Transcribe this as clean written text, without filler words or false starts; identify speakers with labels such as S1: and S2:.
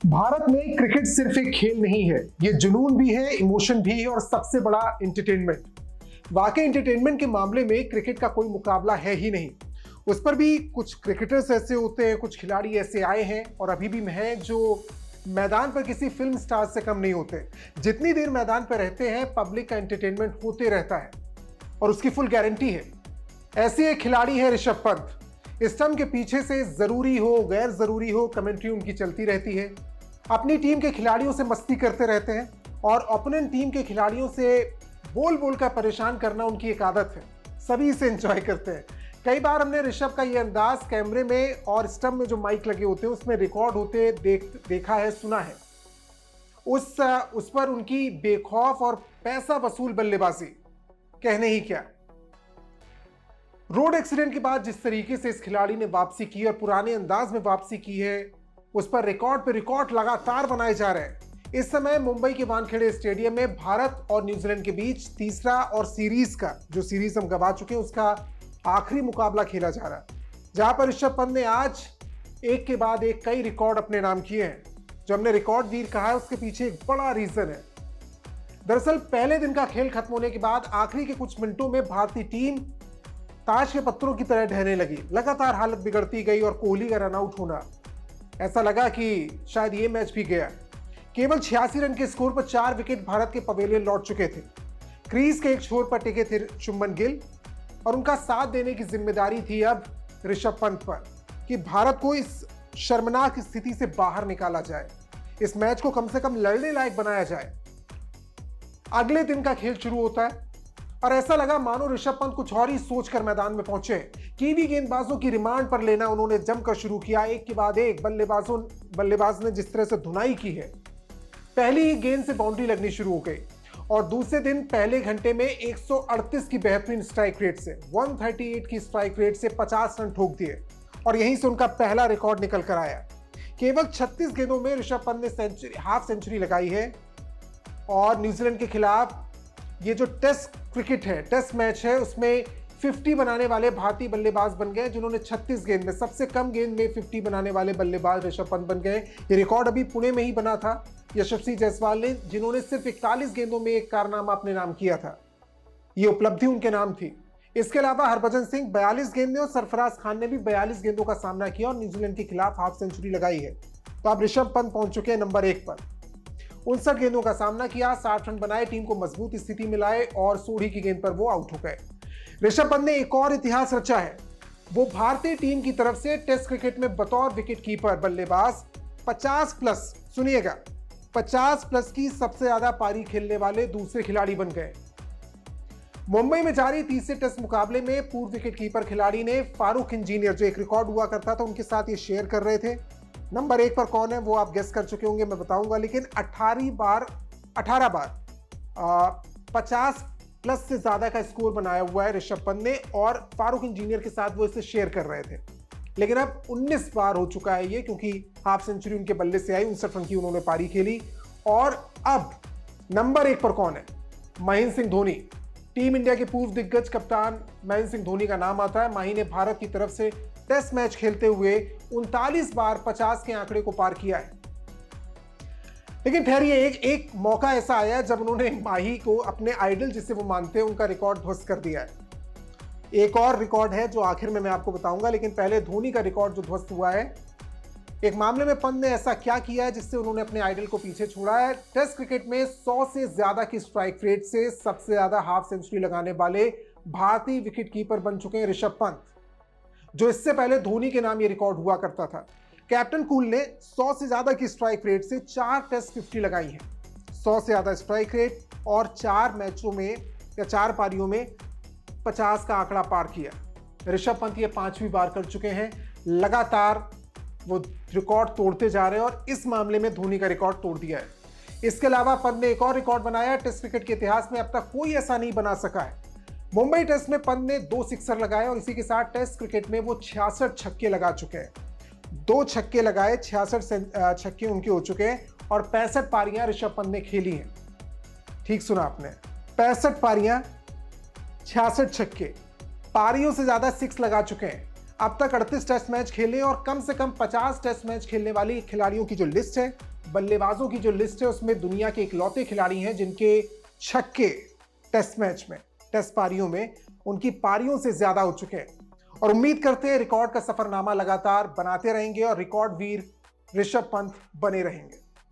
S1: भारत में क्रिकेट सिर्फ एक खेल नहीं है, ये जुनून भी है, इमोशन भी है और सबसे बड़ा एंटरटेनमेंट। वाकई एंटरटेनमेंट के मामले में क्रिकेट का कोई मुकाबला है ही नहीं। उस पर भी कुछ क्रिकेटर्स ऐसे होते हैं, कुछ खिलाड़ी ऐसे आए हैं और अभी भी हैं जो मैदान पर किसी फिल्म स्टार से कम नहीं होते। जितनी देर मैदान पर रहते हैं पब्लिक का एंटरटेनमेंट होते रहता है और उसकी फुल गारंटी है। ऐसे एक खिलाड़ी है ऋषभ पंत। स्टंप के पीछे से जरूरी हो गैर जरूरी हो कमेंट्री उनकी चलती रहती है। अपनी टीम के खिलाड़ियों से मस्ती करते रहते हैं और ओपोनेंट टीम के खिलाड़ियों से बोल बोल कर परेशान करना उनकी एक आदत है। सभी इसे एंजॉय करते हैं। कई बार हमने ऋषभ का ये अंदाज कैमरे में और स्टंप में जो माइक लगे होते हैं उसमें रिकॉर्ड होते देखा है, सुना है। उस पर उनकी बेखौफ और पैसा वसूल बल्लेबाजी कहने ही क्या। रोड एक्सीडेंट के बाद जिस तरीके से इस खिलाड़ी ने वापसी की और पुराने अंदाज में वापसी की है, उस पर रिकॉर्ड पे रिकॉर्ड लगातार बनाए जा रहे हैं। इस समय मुंबई के वानखेड़े स्टेडियम में भारत और न्यूजीलैंड के बीच तीसरा और सीरीज का जो सीरीज हम गवा चुके हैं उसका आखिरी मुकाबला खेला जा रहा है, जहां पर ऋषभ पंत ने आज एक के बाद एक कई रिकॉर्ड अपने नाम किए हैं। जो हमने रिकॉर्ड वीर कहा है उसके पीछे एक बड़ा रीजन है। दरअसल पहले दिन का खेल खत्म होने के बाद आखिरी के कुछ मिनटों में भारतीय टीम ताश के पत्थरों की तरह ढहने लगी। लगातार हालत बिगड़ती गई और कोहली का रनआउट होना, ऐसा लगा कि शायद ये मैच भी गया। केवल 86 रन के स्कोर पर 4 विकेट भारत के पवेलियन लौट चुके थे। क्रीज के एक छोर पर टिके थे शुभमन गिल और उनका साथ देने की जिम्मेदारी थी अब ऋषभ पंत पर कि भारत को इस शर्मनाक स्थिति से बाहर निकाला जाए, इस मैच को कम से कम लड़ने लायक बनाया जाए। अगले दिन का खेल शुरू होता है और ऐसा लगा मानो ऋषभ पंत कुछ और ही सोचकर मैदान में पहुंचे। कीवी गेंदबाजों की रिमांड पर लेना उन्होंने जमकर शुरू किया। एक के बाद एक बल्लेबाज ने जिस तरह से धुनाई की है, पहली ही गेंद से बाउंड्री लगनी शुरू हो गई और दूसरे दिन पहले घंटे में 138 की बेहतरीन स्ट्राइक रेट से 138 की स्ट्राइक रेट से 50 रन ठोक दिए और यहीं से उनका पहला रिकॉर्ड निकल कर आया। केवल 36 गेंदों में ऋषभ पंत ने हाफ सेंचुरी लगाई है और न्यूजीलैंड के खिलाफ ये जो टेस्ट क्रिकेट है, टेस्ट मैच है, उसमें 50 बनाने वाले भारतीय बल्लेबाज बन गए, जिन्होंने 36 गेंद में सबसे कम गेंद में 50 बनाने वाले बल्लेबाज ऋषभ पंत बन गए। ये रिकॉर्ड अभी पुणे में ही बना था यशस्वी जायसवाल ने, जिन्होंने सिर्फ 41 गेंदों में एक कारनामा अपने नाम किया था। ये उपलब्धि उनके नाम थी। इसके अलावा हरभजन सिंह 42 गेंद में और सरफराज खान ने भी 42 गेंदों का सामना किया और न्यूजीलैंड के खिलाफ हाफ सेंचुरी लगाई है। तो अब ऋषभ पंत पहुंच चुके हैं नंबर 1 पर। 59 गेंदों का सामना किया, 60 रन बनाए, टीम को मजबूत स्थिति में लाए और सोढ़ी की गेंद पर वो आउट हो गए। ऋषभ पंत ने एक और इतिहास रचा है। वो भारतीय टीम की तरफ से टेस्ट क्रिकेट में बतौर विकेटकीपर बल्लेबाज 50 प्लस, सुनिएगा, 50 प्लस की सबसे ज्यादा पारी खेलने वाले दूसरे खिलाड़ी बन गए। मुंबई में जारी तीसरे टेस्ट मुकाबले में पूर्व विकेटकीपर खिलाड़ी ने फारूक इंजीनियर, जो एक रिकॉर्ड हुआ करता था, उनके साथ ये शेयर कर रहे थे। नंबर 1 पर कौन है वो आप गेस कर चुके होंगे, मैं बताऊंगा, लेकिन 18 बार 50 प्लस से ज्यादा का स्कोर बनाया हुआ है ऋषभ पंत ने और फारूक इंजीनियर के साथ वो इसे शेयर कर रहे थे। लेकिन अब 19 बार हो चुका है ये, क्योंकि हाफ सेंचुरी उनके बल्ले से आई, 59 रन की उन्होंने पारी खेली। और अब नंबर 1 पर कौन है? महेंद्र सिंह धोनी। टीम इंडिया के पूर्व दिग्गज कप्तान महेंद्र सिंह धोनी का नाम आता है। माही ने भारत की तरफ से टेस्ट मैच खेलते हुए 39 बार 50 के आंकड़े को पार किया है। लेकिन ठहरिए, एक मौका ऐसा आया जब उन्होंने माही को, अपने आइडल जिसे वो मानते हैं, उनका रिकॉर्ड ध्वस्त कर दिया है। एक और रिकॉर्ड है जो आखिर में मैं आपको बताऊंगा, लेकिन पहले धोनी का रिकॉर्ड जो ध्वस्त हुआ है। एक मामले में पंत ने ऐसा क्या किया है जिससे उन्होंने अपने आइडल को पीछे छोड़ा है। टेस्ट क्रिकेट में 100 से ज्यादा की स्ट्राइक रेट से सबसे ज्यादा हाफ सेंचुरी लगाने वाले भारतीय विकेटकीपर बन चुके हैं ऋषभ पंत, जो इससे पहले धोनी के नाम ये रिकॉर्ड हुआ करता था। कैप्टन कूल ने 100 से ज्यादा की स्ट्राइक रेट से 4 टेस्ट 50 लगाई है। 100 से ज्यादा स्ट्राइक रेट और 4 मैचों में या 4 पारियों में 50 का आंकड़ा पार किया। ऋषभ पंत ये 5वीं बार कर चुके हैं। लगातार वो रिकॉर्ड तोड़ते जा रहे हैं और इस मामले में धोनी का रिकॉर्ड तोड़ दिया है। इसके अलावा पंत ने एक और रिकॉर्ड बनाया। टेस्ट क्रिकेट के इतिहास में अब तक कोई ऐसा नहीं बना सका है। मुंबई टेस्ट में पंत ने 2 सिक्सर लगाए और इसी के साथ टेस्ट क्रिकेट में वो 66 छक्के लगा चुके हैं। 2 छक्के लगाए, 66 छक्के उनके हो चुके हैं और 65 पारियां ऋषभ पंत ने खेली हैं। ठीक सुना आपने, 65 पारियां, 66 छक्के, पारियों से ज्यादा 6 लगा चुके हैं। अब तक 38 टेस्ट मैच खेले और कम से कम 50 टेस्ट मैच खेलने वाली खिलाड़ियों की जो लिस्ट है बल्लेबाजों की जो लिस्ट है उसमें दुनिया के इकलौते खिलाड़ी हैं जिनके छक्के टेस्ट मैच में, टेस्ट पारियों में उनकी पारियों से ज्यादा हो चुके हैं। और उम्मीद करते हैं रिकॉर्ड का सफरनामा लगातार बनाते रहेंगे और रिकॉर्ड वीर ऋषभ पंत बने रहेंगे।